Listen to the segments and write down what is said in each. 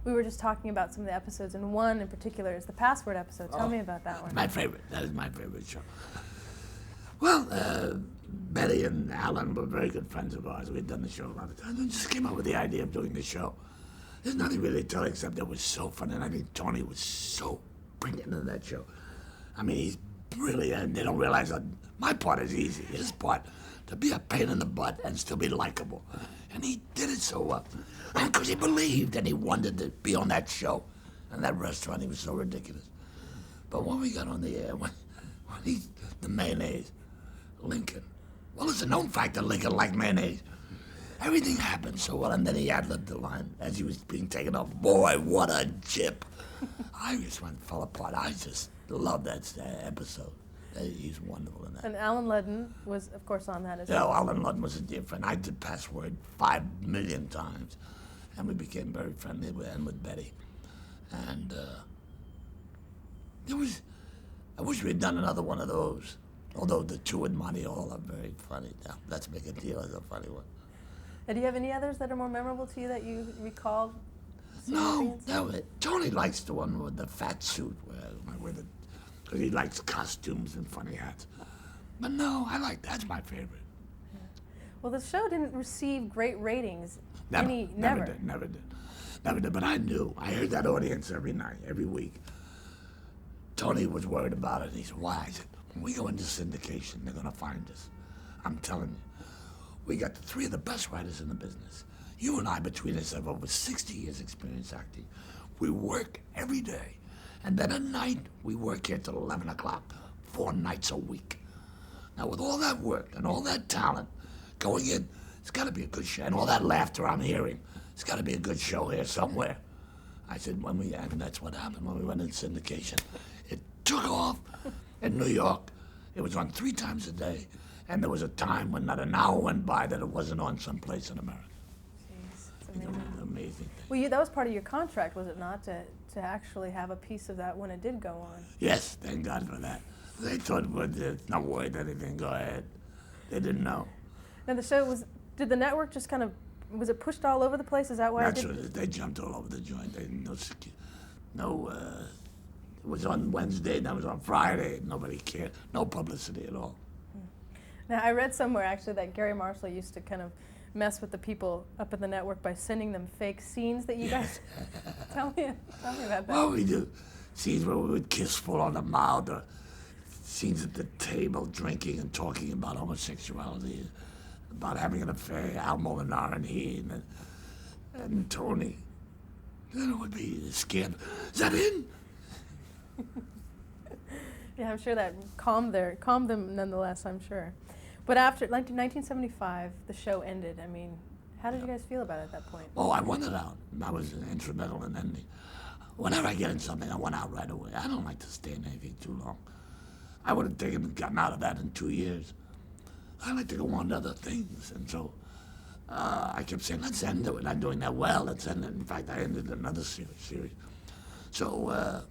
We were just talking about some of the episodes, and one in particular is the password episode. Tell me about that one. My favorite. That is my favorite show. Well, Betty and Alan were very good friends of ours. We'd done the show a lot of times. We just came up with the idea of doing the show. There's nothing really to tell except it was so fun, and I think Tony was so brilliant in that show. I mean, he's brilliant. They don't realize that my part is easy. His part, to be a pain in the butt and still be likable. And he did it so well. Because he believed and he wanted to be on that show. And that restaurant, he was so ridiculous. But when we got on the air, when the mayonnaise, Lincoln. Well, it's a known fact that Lincoln liked mayonnaise. Everything happened so well, and then he ad-libbed the line as he was being taken off. Boy, what a chip. I just fell apart. I just love that episode. He's wonderful in that. And Alan Ludden was, of course, on that as well. well. Alan Ludden was a dear friend. I did Password 5 million times, and we became very friendly with Betty. And I wish we had done another one of those. Although the two in Monty Hall are very funny. Now, let's make a deal as a funny one. And do you have any others that are more memorable to you that you recall? No, Tony likes the one with the fat suit, because he likes costumes and funny hats. But no, that's my favorite. Yeah. Well, the show didn't receive great ratings. Never did. But I knew. I heard that audience every night, every week. Tony was worried about it. He said, why? I said, when we go into syndication, they're going to find us. I'm telling you. We got 3 of the best writers in the business. You and I, between us, have over 60 years experience acting. We work every day. And then at night, we work here till 11 o'clock, 4 nights a week. Now, with all that work and all that talent going in, it's got to be a good show. And all that laughter I'm hearing, it's got to be a good show here somewhere. I said, and that's what happened when we went in syndication. It took off in New York. It was on 3 times a day. And there was a time when not an hour went by that it wasn't on someplace in America. Jeez, it's amazing. It was an amazing thing. Well, that was part of your contract, was it not, to actually have a piece of that when it did go on? Yes, thank God for that. They thought, well, there's no worry that anything, go ahead. They didn't know. Now the show did the network just kind of, was it pushed all over the place? Is that why They jumped all over the joint. They didn't it was on Wednesday, then it was on Friday. Nobody cared. No publicity at all. Now, I read somewhere, actually, that Gary Marshall used to kind of mess with the people up at the network by sending them fake scenes that you guys... Tell me about that. Well, we do scenes where we would kiss full on the mouth, or scenes at the table drinking and talking about homosexuality, about having an affair, Al Molinar and he, and Tony. Then it would be scared. Is that in? Yeah, I'm sure that calmed them nonetheless, I'm sure. But after 1975, the show ended. I mean, how did you guys feel about it at that point? Oh, I wanted out. I was instrumental in ending. Whenever I get in something, I want out right away. I don't like to stay in anything too long. I would have gotten out of that in 2 years. I like to go on to other things. And so I kept saying, let's end it. We're not doing that well. Let's end it. In fact, I ended another series. So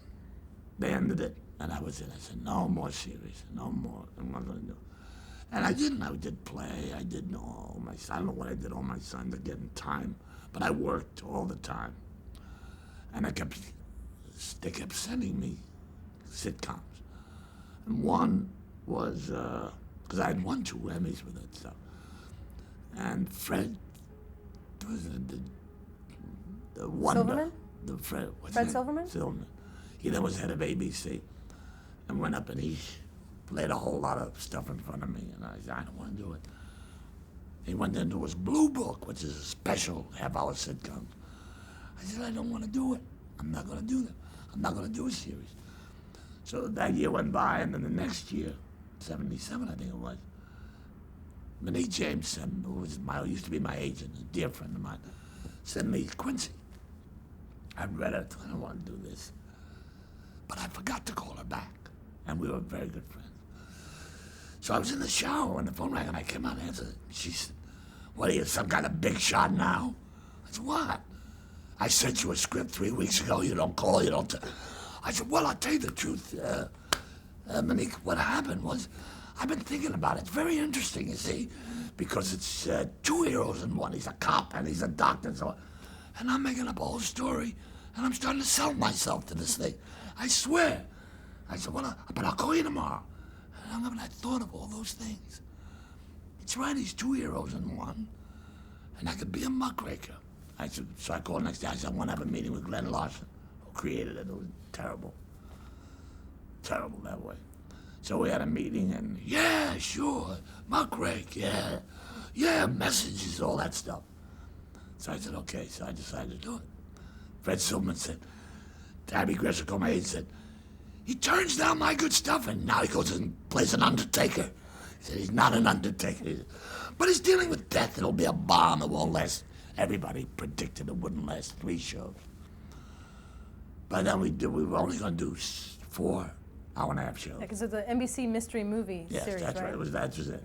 they ended it, and I was in. I said, no more series. No more. I'm not going to do it. And I didn't. I did play. I did all my. I don't know what I did all my sons to get in time, but I worked all the time. And they kept sending me sitcoms. And one was because I had won 2 Emmys with it, so. And Fred was the wonder. Silverman? Fred Silverman? Silverman. He then was head of ABC, and went up and he played a whole lot of stuff in front of me, and I said, I don't want to do it. He went into his Blue Book, which is a special half-hour sitcom. I said, I don't want to do it. I'm not going to do that. I'm not going to do a series. So that year went by, and then the next year, 77, I think it was, Minnie Jameson, who used to be my agent, a dear friend of mine, sent me Quincy. I read it. I don't want to do this. But I forgot to call her back, and we were very good friends. So I was in the shower when the phone rang, and I came out and answered it. She said, what are you, some kind of big shot now? I said, what? I sent you a script 3 weeks ago. You don't call, you don't... I said, well, I'll tell you the truth, Monique. What happened was, I've been thinking about it. It's very interesting, you see, because it's 2 heroes in one. He's a cop, and he's a doctor, and so on. And I'm making up a whole story And I'm starting to sell myself to this thing. I swear. I said, well, but I'll call you tomorrow. And I thought of all those things. It's right, he's two heroes in one. And I could be a muckraker. I said, so I called the next day. I said, I want to have a meeting with Glenn Larson, who created it. It was terrible. Terrible that way. So we had a meeting, and yeah, sure, muckrake, yeah. Yeah, messages, all that stuff. So I said, okay, so I decided to do it. Fred Silverman said, Abby Gresser called my agent and said, he turns down my good stuff, and now he goes and plays an undertaker. He said, he's not an undertaker. He said, but he's dealing with death. It'll be a bomb. It won't last. Everybody predicted it wouldn't last 3 shows. By then we were only going to do 4 hour-and-a-half shows. Because it's an NBC mystery movie Yes, series, that's right. That was it.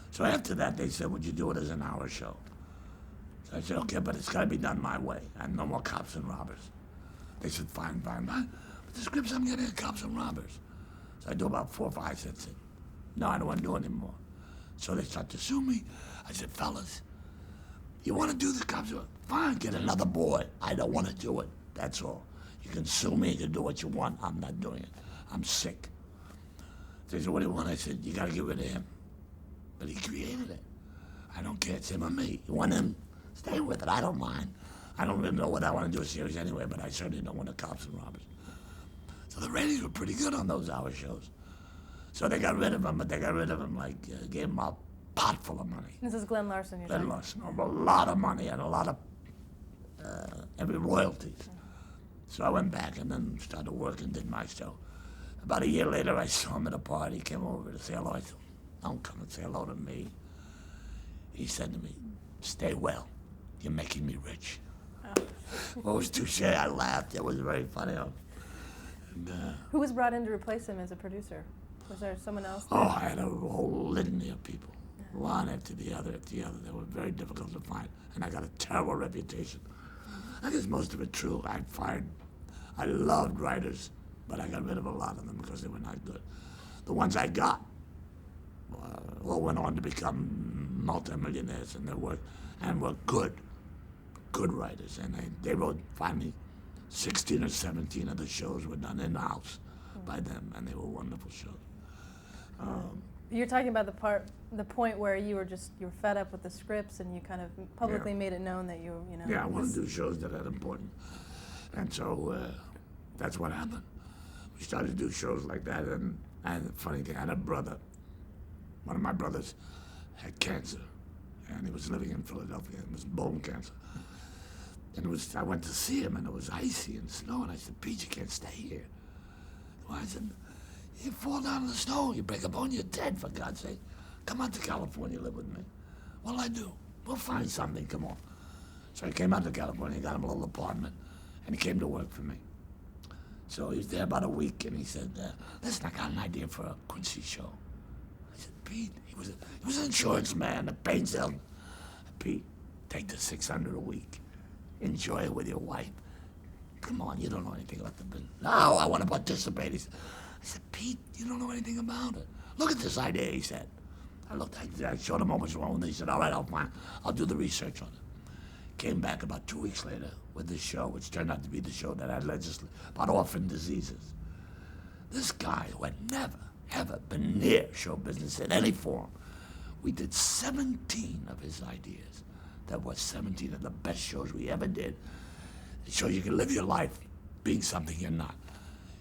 So after that, they said, would you do it as an hour show? So I said, okay, but it's got to be done my way. And no more cops and robbers. They said, fine. But the scripts I'm getting are cops and robbers. So I do about 4 or 5 sets. No, I don't want to do it anymore. So they start to sue me. I said, fellas, you want to do the cops? Fine, get another boy. I don't want to do it. That's all. You can sue me. You can do what you want. I'm not doing it. I'm sick. They said, what do you want? I said, you got to get rid of him. But he created it. I don't care. It's him or me. You want him? Stay with it. I don't mind. I don't really know what I want to do a series anyway, but I certainly don't want the cops and robbers. So the ratings were pretty good on those hour shows. So they got rid of him, but they got rid of him gave him a pot full of money. This is Glenn Larson, you're Glenn saying? Larson, a lot of money and a lot of every royalties. So I went back and then started working, did my show. About a year later, I saw him at a party. He came over to say hello. I said, don't come and say hello to me. He said to me, stay well. You're making me rich. Oh. Well, it was touche. I laughed. It was very funny. And, who was brought in to replace him as a producer? Was there someone else there? Oh, I had a whole litany of people. One after the other. They were very difficult to find. And I got a terrible reputation. I guess most of it true. I loved writers, but I got rid of a lot of them because they were not good. The ones I got all went on to become multimillionaires, and were good writers. And they wrote, finally, 16 or 17 of the shows were done in-house by them, and they were wonderful shows. You're talking about the point where you were fed up with the scripts, and you kind of publicly made it known that you know. Yeah, I wanted to do shows that are important, and so that's what happened. We started to do shows like that, and the funny thing, I had a brother. One of my brothers had cancer, and he was living in Philadelphia. It was bone cancer, and I went to see him, and it was icy and snow, and I said, Pete, you can't stay here. Well, I said, you fall down in the snow, you break a bone, you're dead, for God's sake. Come out to California, live with me. What'll I do? We'll find something, come on. So I came out to California, got him a little apartment, and he came to work for me. So he was there about a week, and he said, listen, I got an idea for a Quincy show. I said, Pete, he was an insurance man, a paint salesman. Pete, take the $600 a week. Enjoy it with your wife. Come on, you don't know anything about the business. No, I want to participate. I said, Pete, you don't know anything about it. Look at this idea, he said. I showed him what was wrong with it. He said, all right, I'll do the research on it. Came back about 2 weeks later with this show, which turned out to be the show that had about orphan diseases. This guy who had never, ever been near show business in any form, we did 17 of his ideas. That was 17 of the best shows we ever did. It shows you can live your life being something you're not.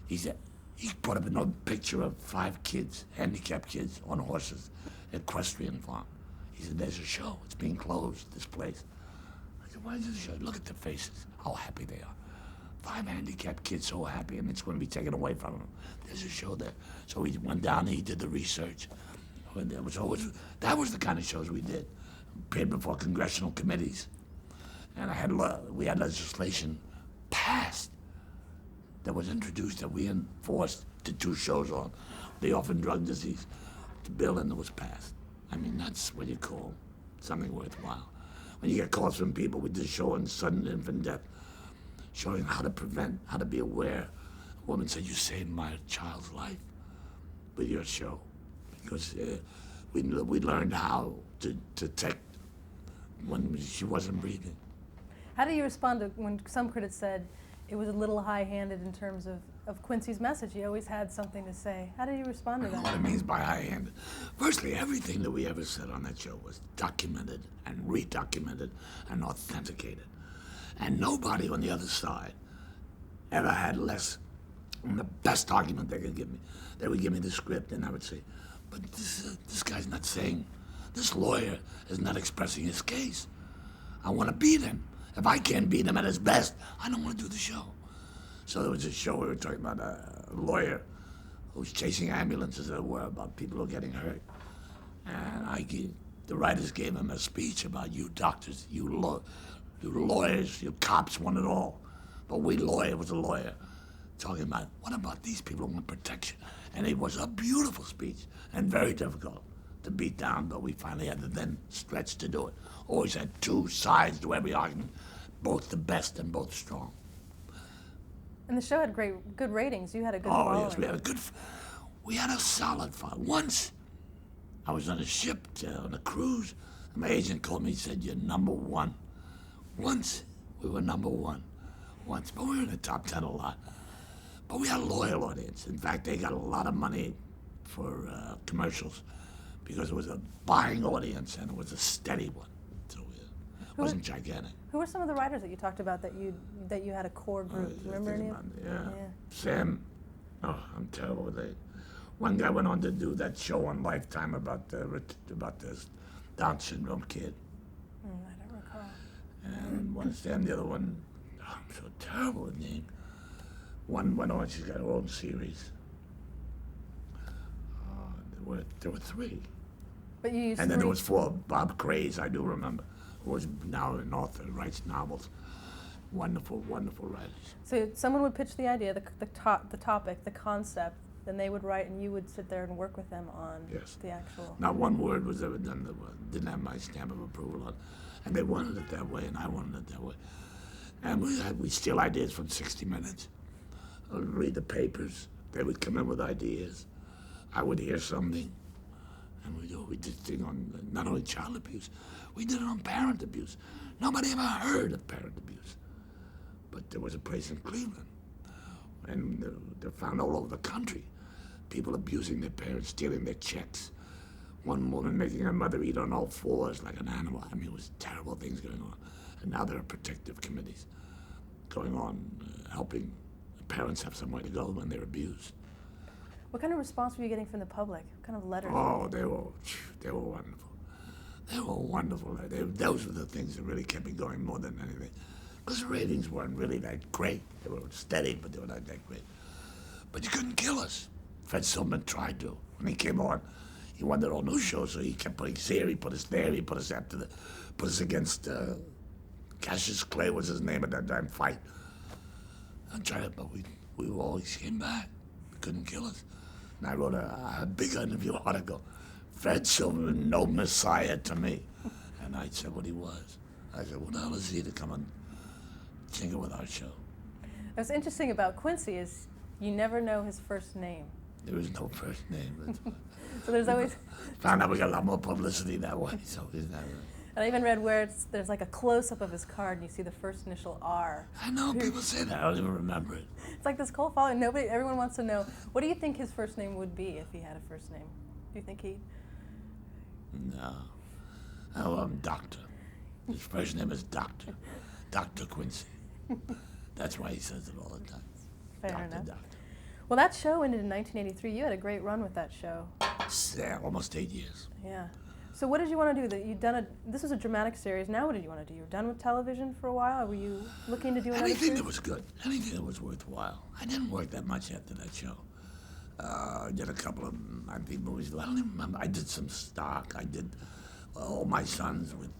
He said, he put up a picture of 5 kids, handicapped kids, on horses, equestrian farm. He said, there's a show. It's being closed, this place. I said, why is this a show? Look at the faces, how happy they are. 5 handicapped kids so happy, and it's going to be taken away from them. There's a show there. So he went down and he did the research. That was the kind of shows we did. Appeared before congressional committees. And we had legislation passed that was introduced that we enforced to 2 shows on the orphan drug disease. The bill, and it was passed. I mean, that's what you call something worthwhile. When you get calls from people with this show on sudden infant death, showing how to prevent, how to be aware. A woman said, you saved my child's life with your show. Because we learned how to detect when she wasn't breathing. How do you respond to when some critics said it was a little high-handed in terms of Quincy's message. He always had something to say. How did you respond to I know that? what it means by high-handed. Firstly, everything that we ever said on that show was documented and re-documented and authenticated. And nobody on the other side ever had less than the best argument they could give me. They would give me the script and I would say, but this guy's not saying, this lawyer is not expressing his case. I want to beat him. If I can't beat him at his best, I don't want to do the show. So there was a show we were talking about a lawyer who's chasing ambulances that were about people who are getting hurt. And the writers gave him a speech about you doctors, you lawyers, you cops want it all. But it was a lawyer talking about, what about these people who want protection? And it was a beautiful speech and very difficult to beat down, but we finally had to then stretch to do it. Always had two sides to every argument, both the best and both strong. And the show had good ratings. You had a good following. Oh, yes, we had a solid following. Once, I was on a ship, on a cruise, and my agent called me and said, you're number one. Once, we were number one. Once, but we were in the top 10 a lot. But we had a loyal audience. In fact, they got a lot of money for commercials because it was a buying audience and it was a steady one. So it wasn't gigantic. Who were some of the writers that you talked about that you had a core group? Do you remember any of them? Yeah. Sam. Oh, I'm terrible with it. One guy went on to do that show on Lifetime about this Down syndrome kid. I don't recall. And one Sam, the other one, oh, I'm so terrible with name. One went on, she's got her own series. There were three. But you used and then there was four. Bob Craze, I do remember, who was now an author, writes novels. Wonderful, wonderful writers. So someone would pitch the idea, the topic, the concept, then they would write, and you would sit there and work with them on the actual. Not one word was ever done that didn't have my stamp of approval on it. And they wanted it that way, and I wanted it that way. And we steal ideas from 60 Minutes. I would read the papers. They would come in with ideas. I would hear something. And we did thing on not only child abuse, we did it on parent abuse. Nobody ever heard of parent abuse. But there was a place in Cleveland, and they're found all over the country. People abusing their parents, stealing their checks. One woman making her mother eat on all fours like an animal. I mean, it was terrible things going on. And now there are protective committees going on, helping parents have somewhere to go when they're abused. What kind of response were you getting from the public? What kind of letters? Oh, they were wonderful. They were wonderful. Those were the things that really kept me going more than anything. Because the ratings weren't really that great. They were steady, but they were not that great. But you couldn't kill us. Fred Silverman tried to. When he came on, he wanted all new shows, so he kept putting us here, he put us there, he put us against Cassius Clay was his name at that time, fight. I tried it, but we always came back. They couldn't kill us. And I wrote a big interview article. Fred Silverman, no messiah to me. And I said what he was. I said, what the hell is he to come and tinker with our show? What's interesting about Quincy is you never know his first name. There is no first name. So there's always... Found out we got a lot more publicity that way, so isn't that right? And I even read where there's like a close-up of his card and you see the first initial R. I know, people say that, I don't even remember it. It's like this cold following. Everyone wants to know, what do you think his first name would be if he had a first name? Do you think he... No. Oh, Doctor. His first name is Doctor. Dr. Quincy. That's why he says it all the time. Fair enough. Doctor. Well, that show ended in 1983. You had a great run with that show. Yeah, almost 8 years. Yeah. So what did you want to do? This was a dramatic series. Now what did you want to do? You were done with television for a while? Or were you looking to do another Anything series? that was good. Anything that was worthwhile. I didn't work that much after that show. I did a couple of, I think, movies. I don't even remember. I did some stock. I did All My Sons with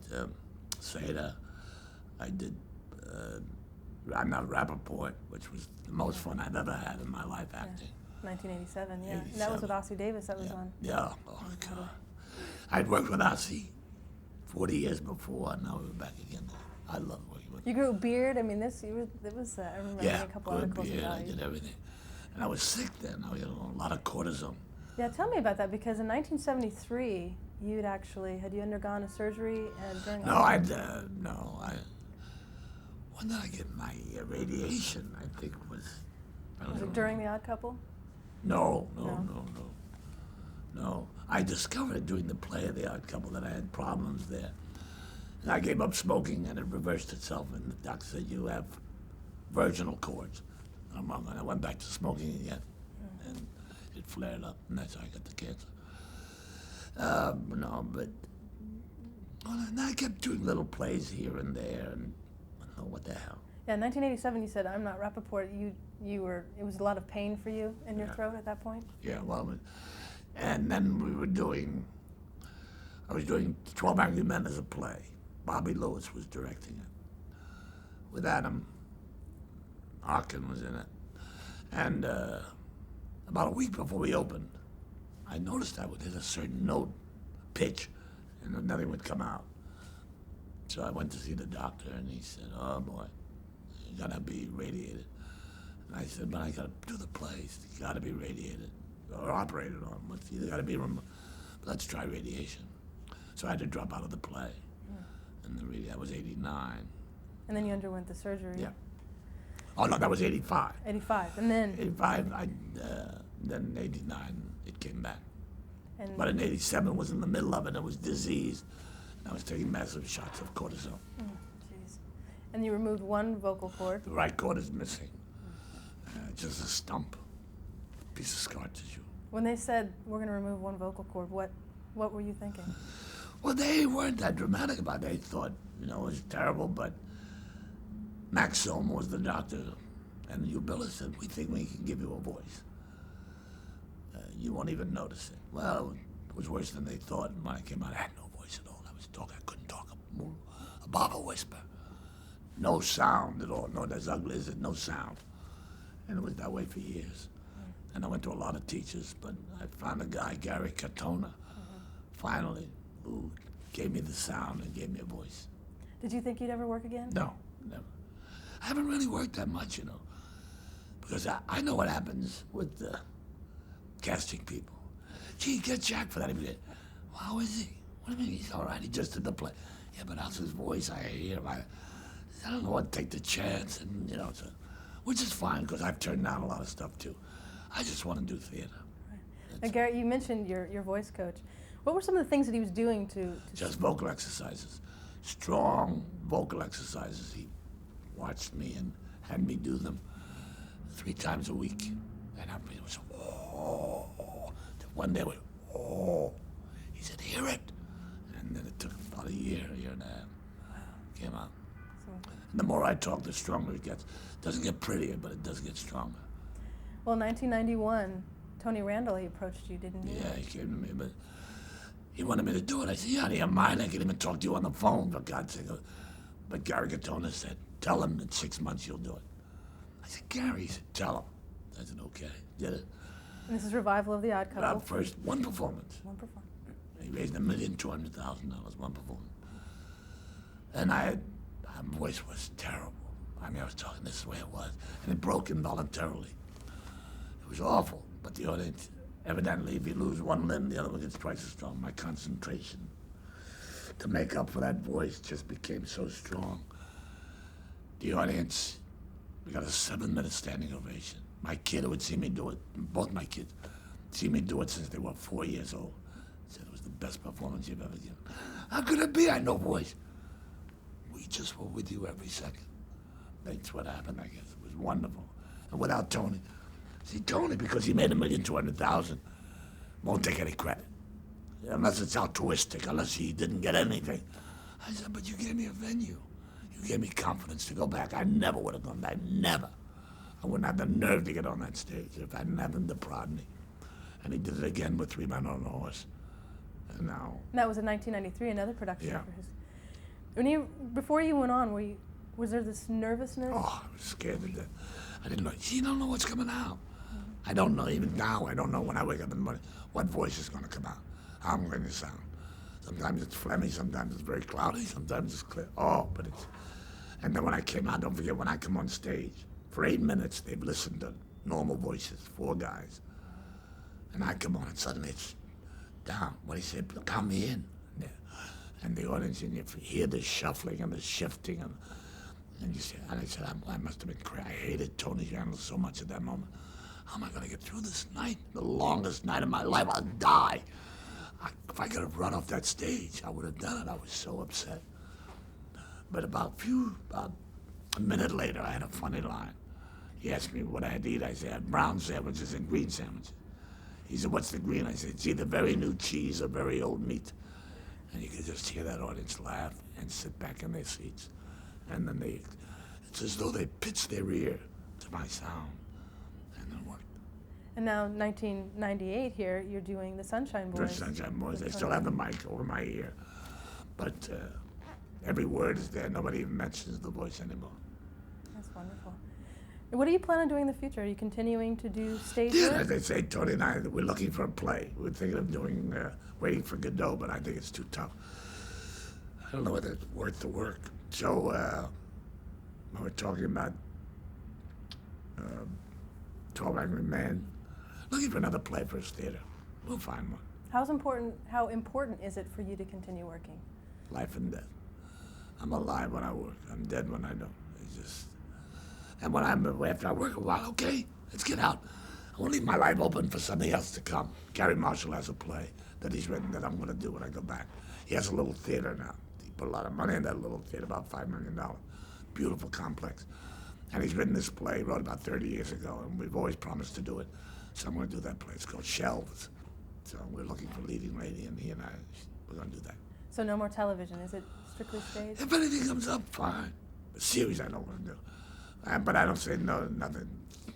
Seda. I did I'm Not Rappaport, which was the most fun I've ever had in my life acting. 1987, yeah. And that was with Ossie Davis that was on. Yeah, oh God. I'd worked with Ossie 40 years before, and now we're back again. I love working with him. You grew a beard. I mean, I remember reading a couple articles beard, about I you. did everything. And I was sick then. I was on a lot of cortisone. Yeah, tell me about that, because in 1973, had you undergone a surgery during... No, When did I get my radiation? I think it was. I don't Was it know. during The Odd Couple? No, no, No? no, no, no. I discovered during the play of The Odd Couple that I had problems there. And I gave up smoking and it reversed itself. And the doctor said, you have virginal cords. I'm wrong. And I went back to smoking again. And it flared up. And that's how I got the cancer. No, but well, and I kept doing little plays here and there. And I don't know what the hell. Yeah, in 1987 you said, I'm not Rappaport. You were, it was a lot of pain for you in your Yeah. throat at that point? Yeah, well, and then I was doing 12 Angry Men as a play. Bobby Lewis was directing it. With Adam Arkin was in it. And about a week before we opened, I noticed I would hit a certain note, pitch, and nothing would come out. So I went to see the doctor, and he said, oh boy, you're gonna be radiated. And I said, but I gotta do the plays. You gotta be radiated or operated on. But you gotta be let's try radiation. So I had to drop out of the play. And that was 89. And then you underwent the surgery? Yeah. Oh no, that was 85. 85, and then? 85, then 89, it came back. And But in 87 was in the middle of it. It was diseased. I was taking massive shots of cortisone. Jeez. And you removed one vocal cord? The right cord is missing. Just a stump, piece of scar tissue. When they said, we're going to remove one vocal cord, what were you thinking? Well, they weren't that dramatic about it. They thought, it was terrible, but Max Sohm was the doctor, and Hugh Billis said, we think we can give you a voice. You won't even notice it. Well, it was worse than they thought. When I came out, I had no voice at all. I was talking, I couldn't talk above a whisper. No sound at all. Not as ugly as it, no sound. And it was that way for years. And I went to a lot of teachers, but I found a guy, Gary Katona, finally, who gave me the sound and gave me a voice. Did you think you'd ever work again? No, never. I haven't really worked that much, because I know what happens with casting people. Gee, get Jack for that. Well, how is he? What do you mean? He's all right. He just did the play. Yeah, but how's his voice? I hear him. I don't know what to take the chance, and which is fine because I've turned down a lot of stuff too. I just want to do theater. Now, Gary, you mentioned your voice coach. What were some of the things that he was doing to Just vocal exercises, strong vocal exercises. He watched me and had me do them 3 times a week, and it was one day we he said, hear it, and then it took about a year and a half. Came out. And the more I talk, the stronger it gets. It doesn't get prettier, but it does get stronger. Well, in 1991, Tony Randall, he approached you, didn't he? Yeah, he came to me, but he wanted me to do it. I said, out of your mind, I can even talk to you on the phone, for God's sake. But Gary Katona said, tell him in 6 months you'll do it. I said, Gary, he said, tell him. I said, okay, did it. And this is Revival of the Odd Couple. First, one performance. One performance. He raised $1,200,000, one performance. And my voice was terrible. I was talking this way it was, and it broke involuntarily. It was awful, but the audience, evidently, if you lose one limb, the other one gets twice as strong. My concentration to make up for that voice just became so strong. The audience, we got a 7-minute standing ovation. My kid who would see me do it, both my kids, see me do it since they were 4 years old. Said it was the best performance you've ever given. How could it be? I had no voice. We just were with you every second. That's what happened, I guess. It was wonderful. And without Tony. See, Tony, because he made $1,200,000, won't take any credit. Unless it's altruistic, unless he didn't get anything. I said, but you gave me a venue. You gave me confidence to go back. I never would have gone back, never. I wouldn't have the nerve to get on that stage if I hadn't had him to prod me. And he did it again with 3 Men on a Horse. And now... And that was in 1993, another production Yeah. for his... Before you went on, was there this nervousness? Oh, I was scared to death. I didn't know. You don't know what's coming out. I don't know, even now, I don't know when I wake up in the morning what voice is going to come out, how I'm going to sound. Sometimes it's phlegmy, sometimes it's very cloudy, sometimes it's clear. But it's... And then when I came out, don't forget, when I come on stage, for 8 minutes, they've listened to normal voices, 4 guys. And I come on, and suddenly it's down. What he said, count me in. And the audience, and you hear the shuffling and the shifting, and And you said, and I said, I must have been crazy. I hated Tony Chandler so much at that moment. How am I going to get through this night? The longest night of my life. I'll die. If I could have run off that stage, I would have done it. I was so upset. But about a minute later, I had a funny line. He asked me what I had to eat. I said, I had brown sandwiches and green sandwiches. He said, what's the green? I said, it's either very new cheese or very old meat. And you could just hear that audience laugh and sit back in their seats. And then it's as though they pitched their ear to my sound. And it worked. And now, 1998 here, you're doing the Sunshine Boys. The Sunshine Boys. I still have the mic over my ear. But every word is there. Nobody even mentions the voice anymore. That's wonderful. And what do you plan on doing in the future? Are you continuing to do stage Yeah, work? as they say, Tony and I, we're looking for a play. We're thinking of doing Waiting for Godot, but I think it's too tough. I don't know whether it's worth the work. So we're talking about 12 Angry Men. Looking for another play for his theater. We'll find one. How important is it for you to continue working? Life and death. I'm alive when I work. I'm dead when I don't. It's just. And after I work a while, okay, let's get out. I want to leave my life open for something else to come. Gary Marshall has a play that he's written that I'm going to do when I go back. He has a little theater now. He put a lot of money in that little theater, about $5 million. Beautiful complex. And he's written this play, he wrote about 30 years ago, and we've always promised to do it. So I'm going to do that play. It's called Shelves. So we're looking for a leading lady, and he and I, we're going to do that. So no more television. Is it strictly stage? If anything comes up, fine. But series I don't want to do. But I don't say nothing,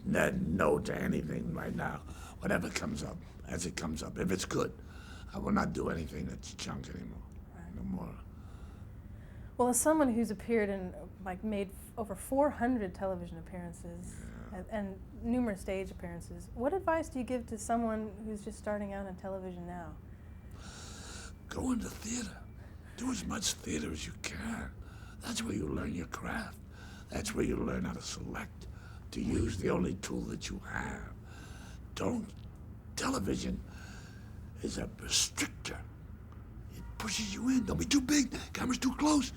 no to anything right now. Whatever comes up, as it comes up. If it's good, I will not do anything that's junk anymore. Right. No more. Well, as someone who's appeared in, made over 400 television appearances and numerous stage appearances, what advice do you give to someone who's just starting out in television now? Go into theater. Do as much theater as you can. That's where you learn your craft. That's where you learn how to select, to use the only tool that you have. Television is a restrictor. It pushes you in. Don't be too big, camera's too close.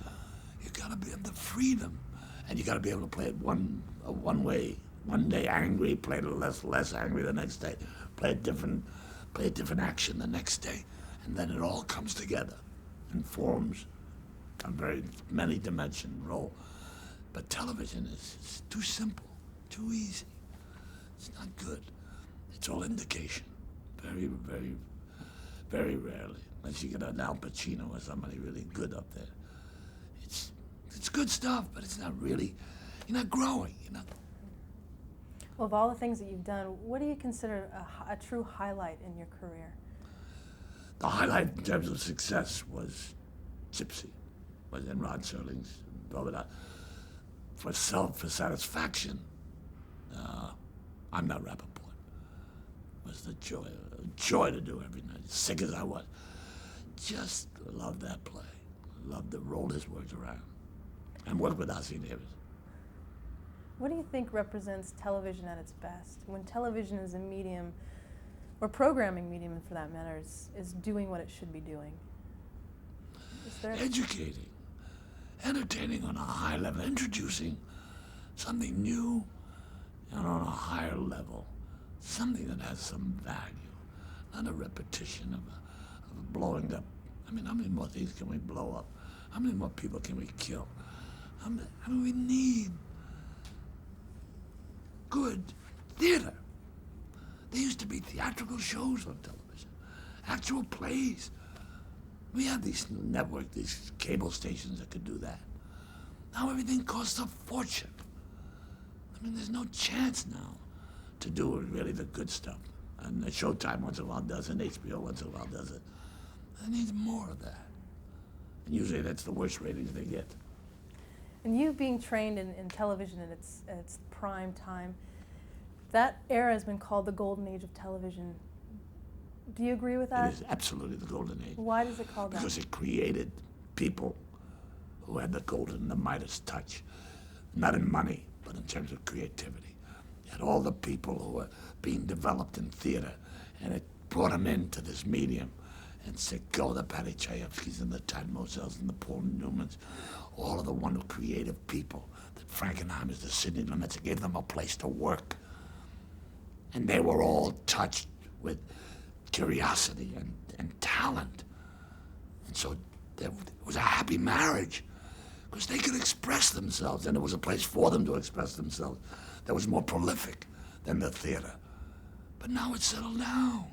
You gotta have the freedom. And you gotta be able to play it one way. One day angry, play it less angry the next day. Play a different action the next day. And then it all comes together and forms a very many-dimensional role. But television is too simple, too easy. It's not good. It's all indication. Very, very, very rarely. Unless you get an Al Pacino or somebody really good up there. It's good stuff, but it's not really, you're not growing, Well, of all the things that you've done, what do you consider a true highlight in your career? The highlight in terms of success was Gypsy, was in Rod Serling's Velvet Eye. For satisfaction, I'm Not Rappaport. It was the joy to do every night, sick as I was. Just loved that play. Loved to roll his words around and work with Ossie Davis. What do you think represents television at its best? When television is a medium, or programming medium for that matter, is doing what it should be doing? Educating. Entertaining on a high level, introducing something new and on a higher level, something that has some value, not a repetition of blowing up. I mean, how many more things can we blow up? How many more people can we kill? We need good theater. There used to be theatrical shows on television, actual plays. We had these networks, these cable stations that could do that. Now everything costs a fortune. I mean, there's no chance now to do really the good stuff. And Showtime once in a while does it, and HBO once in a while does it. There needs more of that. And usually that's the worst ratings they get. And you being trained in television at its prime time, that era has been called the golden age of television. Do you agree with that? It is absolutely the golden age. Why does it call that? Because it created people who had the Midas touch, not in money, but in terms of creativity. You had all the people who were being developed in theater, and it brought them into this medium. And said, go, the Patty Chayefskis and the Tad Mosells and the Paul Newmans, all of the wonderful creative people that Frankenheimers, the city limits. It gave them a place to work. And they were all touched with curiosity and talent. And so it was a happy marriage because they could express themselves, and it was a place for them to express themselves that was more prolific than the theater. But now it's settled down.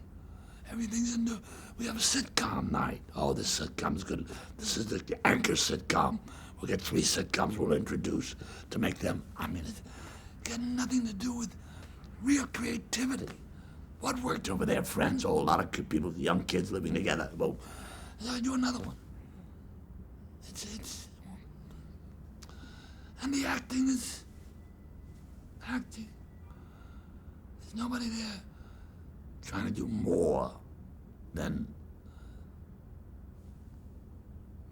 Everything's in we have a sitcom night. Oh, this sitcom's good. This is the anchor sitcom. We'll get 3 sitcoms we'll introduce to make them, it's got nothing to do with real creativity. What worked over there, Friends? Oh, a lot of people, young kids living together. Well, I do another one. And the acting is acting. There's nobody there trying to do more than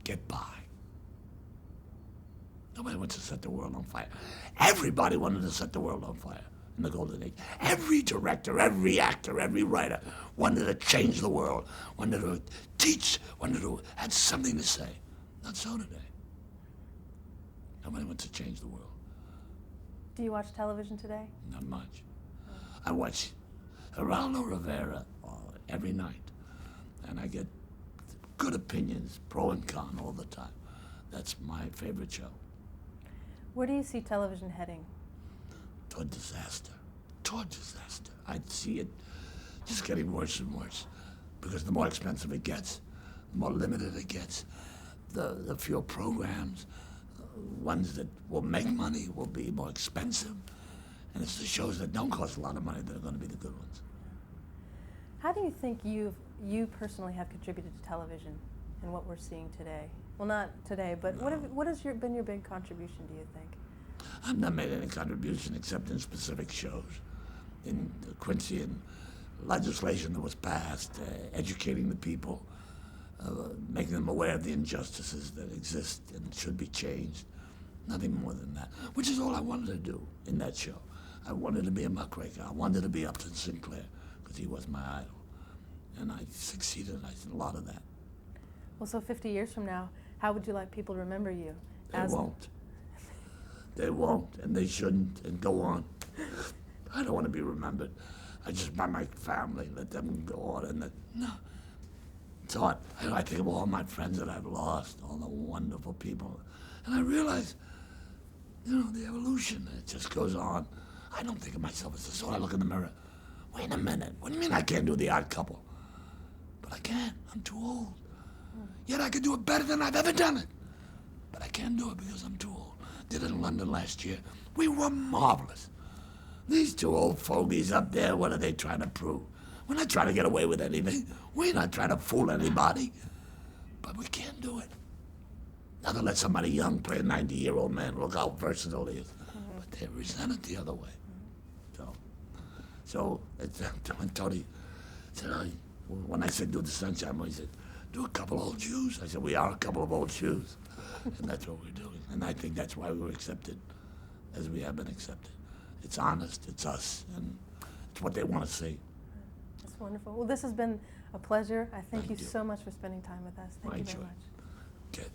get by. Nobody wants to set the world on fire. Everybody wanted to set the world on fire in the Golden Age. Every director, every actor, every writer wanted to change the world, wanted to teach, had something to say. Not so today. Nobody wants to change the world. Do you watch television today? Not much. I watch Geraldo Rivera every night, and I get good opinions, pro and con, all the time. That's my favorite show. Where do you see television heading? Toward disaster. Toward disaster. I see it just getting worse and worse, because the more expensive it gets, the more limited it gets. The fewer programs, ones that will make money will be more expensive, and it's the shows that don't cost a lot of money that are going to be the good ones. How do you think you personally have contributed to television and what we're seeing today? Well, not today, but No. what has been your big contribution, do you think? I've not made any contribution except in specific shows. In the Quincy legislation that was passed, educating the people, making them aware of the injustices that exist and should be changed. Nothing more than that, which is all I wanted to do in that show. I wanted to be a muckraker. I wanted to be Upton Sinclair because he was my idol. And I succeeded in a lot of that. Well, so 50 years from now, how would you like people to remember you? They won't. They won't, and they shouldn't, and go on. I don't want to be remembered. By my family, let them go on, and no. It's hard. I think of all my friends that I've lost, all the wonderful people, and I realize, the evolution, it just goes on. I don't think of myself as this. I look in the mirror. Wait a minute. What do you mean I can't do The Odd Couple? But I can't. I'm too old. Yet I could do it better than I've ever done it. But I can't do it because I'm too old. Did it in London last year. We were marvelous. These 2 old fogies up there, what are they trying to prove? We're not trying to get away with anything. We're not trying to fool anybody. But we can't do it. Now to let somebody young play a 90-year-old man, look how versatile he is. Mm-hmm. But they resent it the other way. So when Tony said, when I said do the Sunshine Boy, he said, do a couple old Jews. I said, we are a couple of old Jews. And that's what we're doing. And I think that's why we were accepted as we have been accepted. It's honest, it's us, and it's what they want to see. That's wonderful. Well, this has been a pleasure. I thank you you. so much for spending time with us. Thank you very much. Okay.